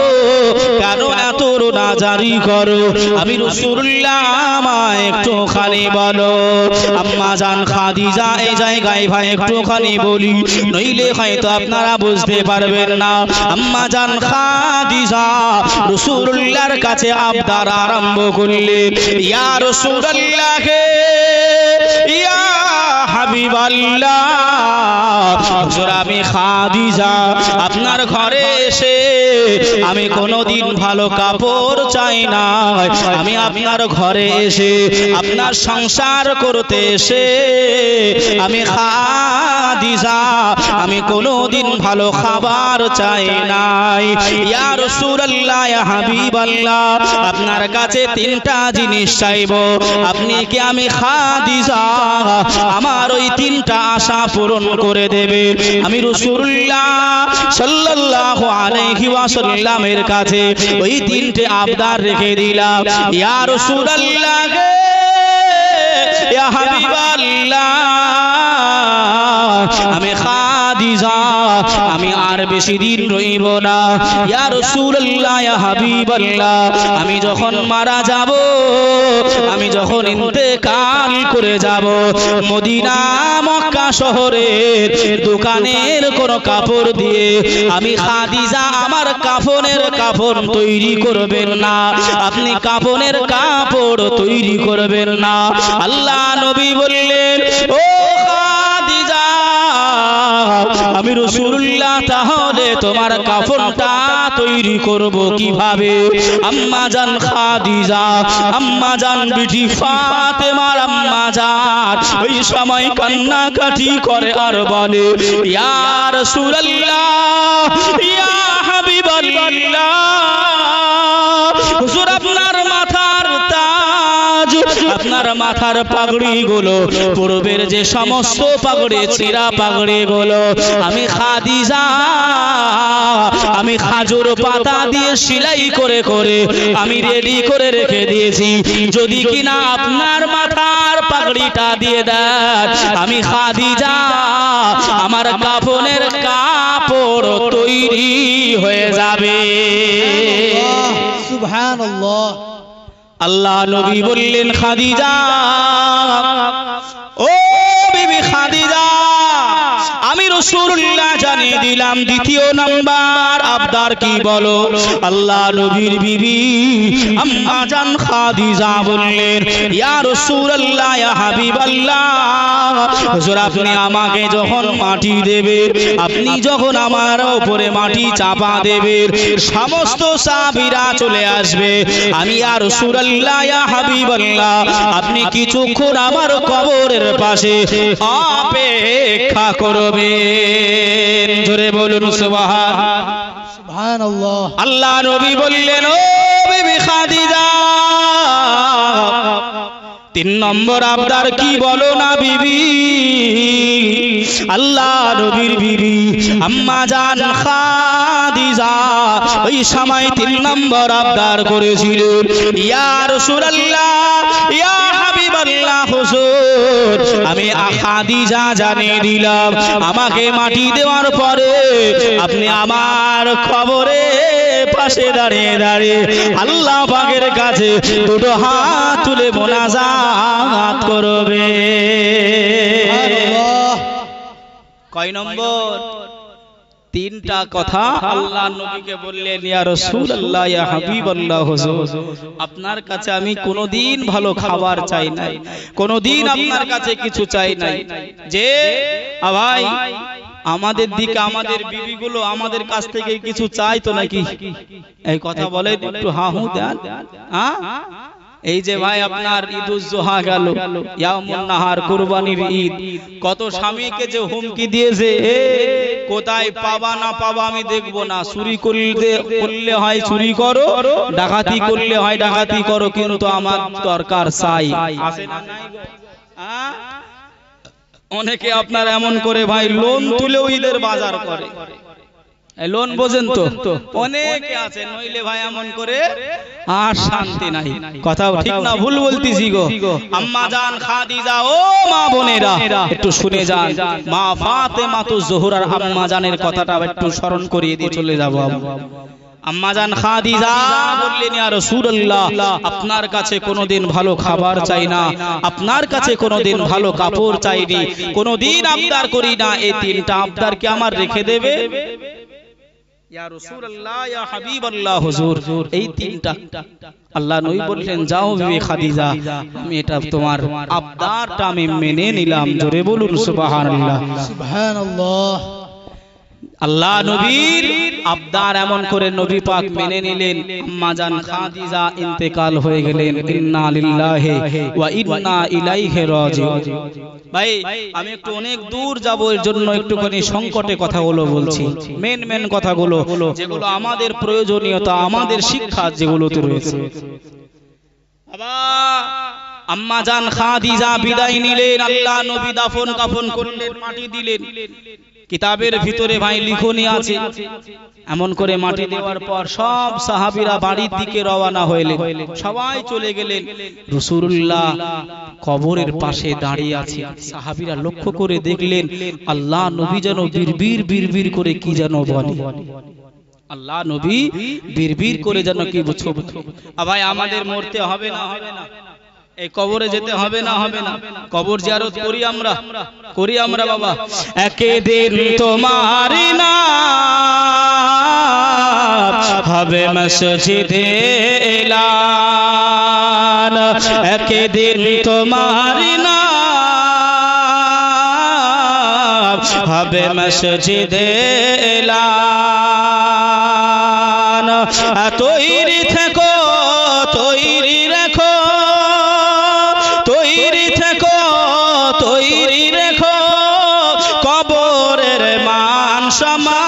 কেন এত রোনাজারি করো আমি রাসূলুল্লাহ আমায় একটুখানি বলো আম্মা জান খাদিজা এই জায়গায় ভাই একটুখানি বলি নইলে হয়তো আপনারা বুঝতে পারবেন না আম্মা জান খাদিজা রাসূলুল্লাহর কাছে আবদার আরম্ভ করলেন ইয়া রাসূলুল্লাহ ইয়া হাবিবাল্লাহ হুজুর আমি খাদিজা আপনার ঘরে এসে আমি কোনোদিন ভালো কাপড় চাই না আমি আপনার ঘরে এসে আপনার সংসার করতে এসে আমি খাদিজা আমি কোনোদিন ভালো খাবার চাই নাই ইয়া রাসূলুল্লাহ ইয়া হাবিবাল্লাহ আপনার কাছে তিনটা জিনিস চাইবো আপনি কি আমি খাদিজা আমার ওই তিনটা আশা পূরণ করে দেবে আমি রাসূলুল্লাহ সাল্লাল্লাহু আলাইহি ওয়াসাল্লামের কাছে ওই তিনটে আবদার রেখে দিলাম ইয়া রাসূলুল্লাহ ইয়া হাবিবাল্লাহ আমি খাদিজা আমি আর বেশি দিন রইব না ইয়া রাসূলুল্লাহ ইয়া হাবিবাল্লাহ আমি যখন মারা যাব আমি যখন ইন্তেকাল করে যাব মদিনা মক্কা শহরের দোকানের কোন কাপড় দিয়ে আমি খাদিজা আমার কাফনের কাফন তৈরি করবেন না আপনি কাফনের কাপড় তৈরি করবেন না আল্লাহ নবী বললেন ও খাদিজা আমি রাসূলুল্লাহ তাহলে তোমার কাফনটা তৈরি করব কিভাবে? আম্মা জান খাদিজা, আম্মা জান বিটি ফাতেমার আম্মা জান ওই সময় কান্নাকাটি করে আর বলে, ইয়া রাসূলুল্লাহ, ইয়া হাবিবাল্লাহ, হুজুর আপনার মাথার তাজ, আপনার মাথার পাগড়ি গুলো, পূর্বের যে সমস্ত পাগড়ি ছেঁড়া পাগড়ি গুলো আমি খাদিজা আমি খাজুর পাতা দিয়ে সেলাই করে করে আমি রেডি করে রেখে দিয়েছি, যদি কিনা আপনার মাথার পাগড়িটা দিয়ে দেন আমি খাদিজা আমার কাফনের কাপড় তৈরি হয়ে যাবে। সুবহানাল্লাহ। আল্লাহ নবী বললেন, খাদিজা, ও বিবি খাদিজা, আমি রাসূলুল্লাহ জানিয়ে দিলাম দ্বিতীয় নাম্বার আবদার কি বলো? আল্লাহ নবীর বিবি আম্মা জান খাদিজা বললেন, ইয়া রাসূলুল্লাহ, ইয়া হাবিবাল্লাহ, হুজুর আপনি আমাকে যখন মাটি দেবেন, আপনি যখন আমার উপরে মাটি চাপা দেবেন, সমস্ত সাহাবীরা চলে আসবে, আমি ইয়া রাসূলুল্লাহ, ইয়া হাবিবাল্লাহ, আপনি কিছুক্ষণ আমার কবরের পাশে অপেক্ষা করবেন। জোরে বলুন সুবহানাল্লাহ। আল্লাহ নবী বললেন, ও বিবি খাদিজা, তিন নম্বর আবদার কি বলো না বিবি? আল্লাহ নবীর বিবি আম্মা জান খাদিজা ওই সময় তিন নম্বর আবদার করেছিলেন, ইয়া রাসূলুল্লাহ, ইয়া হাবিবাল্লাহ, হুজুর আমি খাদিজা জানিয়ে দিলাম আমাকে মাটি দেওয়ার পরে আপনি আমার খবরে পাশে দাঁড়িয়ে দাঁড়িয়ে আল্লাহ পাকের কাছে দুটো হাত তুলে মোনাজাত করবে। কয় নম্বর? তিনটা কথা আল্লাহ নবীকে বললেন, ইয়া রাসূলুল্লাহ, ইয়া হাবিবাল্লাহ, হুজুর আপনার কাছে আমি কোনোদিন ভালো খাবার চাই নাই, কোনোদিন আপনার কাছে কিছু চাই নাই, যে ভাই আমাদের দিকে আমাদের বিবিগুলো আমাদের কাছ থেকে কিছু চাই তো নাকি? এই কথা বলেন, একটু হা হু দেন। হ্যাঁ, এই যে ভাই আপনার ঈদুজ জোহা গেল, ইয়ামুন নাহার, কুরবানির ঈদ, কত স্বামীকে যে হুমকি দিয়েছে, কোথায় পাবা না পাবা আমি দেখবো না, চুরি করলে হয় চুরি করো, ডাকাতি করলে হয় ডাকাতি করো, কিন্তু আমার দরকার চাই। আছে না নাই গো? অনেকে আপনার এমন করে ভাই লোন তুলেও ঈদের বাজার করে, লোন বোঝেন তো, অনেকে আছে, নইলে ভাই এমন করে আর শান্তি নাই। কথা ঠিক না ভুল বলতেছি গো? আম্মা জান খাদিজা, ও মা বোনেরা একটু শুনে যান, মা ফাতেমা তো জোহরার আম্মা জানের কথাটা একটু স্মরণ করিয়ে দিয়ে চলে যাব। আম্মা জান খাদিজা বললেন, ইয়া রাসূলুল্লাহ, আপনার কাছে কোনোদিন ভালো খাবার চাই না, আপনার কাছে কোনোদিন ভালো কাপড় চাইনি, কোনোদিন আবদার করি না, এই তিনটা আবদার কি আমার রেখে দেবে? ইয়া রাসূলুল্লাহ, ইয়া হাবিবাল্লাহ, হুজুর এই তিনটা। আল্লাহ নবী বললেন, যাও বিবি খাদিজা, আমি এটা তোমার আবদারটা আমি মেনে নিলাম। জোরে বলুন সুবহানাল্লাহ। সুবহানাল্লাহ। আল্লাহ নবীর আবদার এমন করে নবী পাক মেনে নিলেন। আম্মা জান খাদিজা ইন্তেকাল হয়ে গেলেন। ইন্না লিল্লাহি ওয়া ইন্না ইলাইহি রাজিউন। ভাই আমি একটু অনেক দূর যাব, এর জন্য একটুখানি সংকটে কথাগুলো বলছি, মেন কথাগুলো যেগুলো আমাদের প্রয়োজনীয়তা, আমাদের শিক্ষা যেগুলোতে রয়েছে। বাবা আম্মা জান খাদিজা বিদায় নিলেন, আল্লাহ নবী দাফন কাফন করলেন, মাটি দিলেন। কিতাবের ভিতরে ভাই লিখনি আছে, এমন করে মাটি দেওয়ার পর সব সাহাবীরা বাড়ির দিকে রওনা হইলেন, সবাই চলে গেলেন। রাসূলুল্লাহ কবরের পাশে দাঁড়িয়ে আছে। সাহাবীরা লক্ষ্য করে দেখলেন আল্লাহ নবী যেন বিড়বিড় করে কি যেন বলে। আল্লাহ নবী বিড়বিড় করে যেন কি বলছে। ভাই আমাদের মরতে হবে না, হবে না, এই কবরে যেতে হবে না, হবে না, কবর জিয়ারত করি আমরা বাবা। একদিন তোমার নাম হবে মসজিদে এলান, একদিন তোমার নাম হবে মসজিদে এলান তৈরি থেকো তৈরি রেখো তৈরি থেকো তৈরি রেখো কবরের মান সম্মান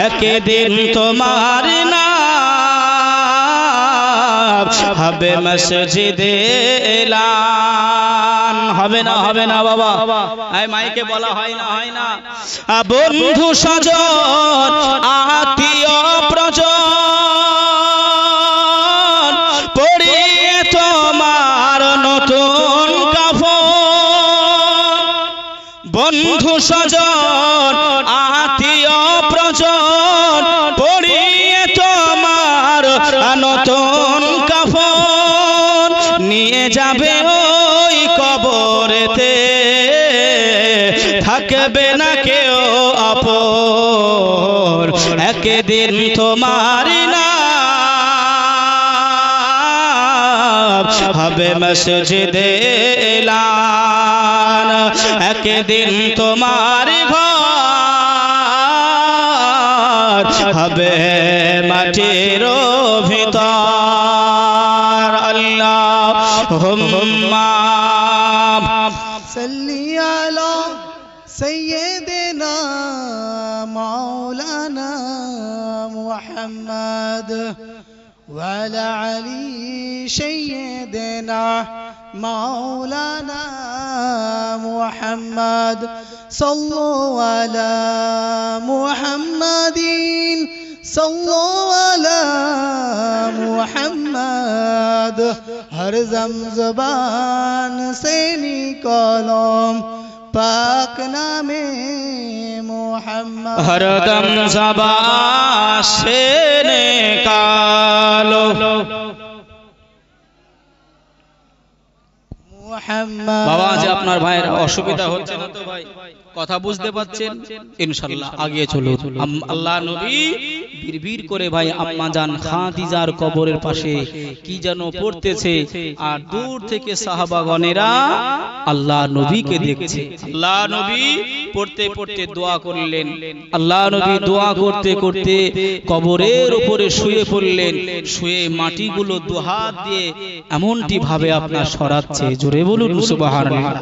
একদিন তোমার নাম হবে মসজিদে এলান হবে না বাবা এই মাইকে বলা হয় না বন্ধু স্বজন আত্মীয় প্রজন পরিয়ে তোমার নতুন কাফন বন্ধু স্বজন আত্মীয় প্রজন পরিয়ে তোমার নতুন কাফন নিয়ে যাবে ওই কবরেতে থাকবে না কেউ আপন একদিন তোমার নাম হবে মসজিদে এলান একদিন তোমার ঘর হবে মাটির ভিতর আল্লাহুম্মা सल्ली अला सय्यिदिना मौलाना मुहम्मद वअला अली सय्यिदिना मौलाना मुहम्मद सल्लु अला मुहम्मदिन सल्लु अला मुहम्मद हर दम ज़बान से निकालो पाक नामे मुहम्मद हर दम ज़बान से निकालो বাবা যে আপনার ভাইয়ের অসুবিধা হচ্ছে না তো ভাই কথা বুঝতে পাচ্ছেন ইনশাআল্লাহ আগে চলুন আল্লাহ নবী বিড়বিড় করে ভাই আম্মা জান খাদিজার কবরের পাশে কি যেন পড়তেছে আর দূর থেকে সাহাবাগণেরা আল্লাহ নবীকে দেখছে আল্লাহ নবী পড়তে পড়তে দোয়া করলেন আল্লাহ নবী দোয়া করতে করতে কবরের উপরে শুয়ে পড়লেন শুয়ে মাটিগুলো দুহাত দিয়ে এমনটি ভাবে আপনার সরাচ্ছে জোরে বলুন সুবহানাল্লাহ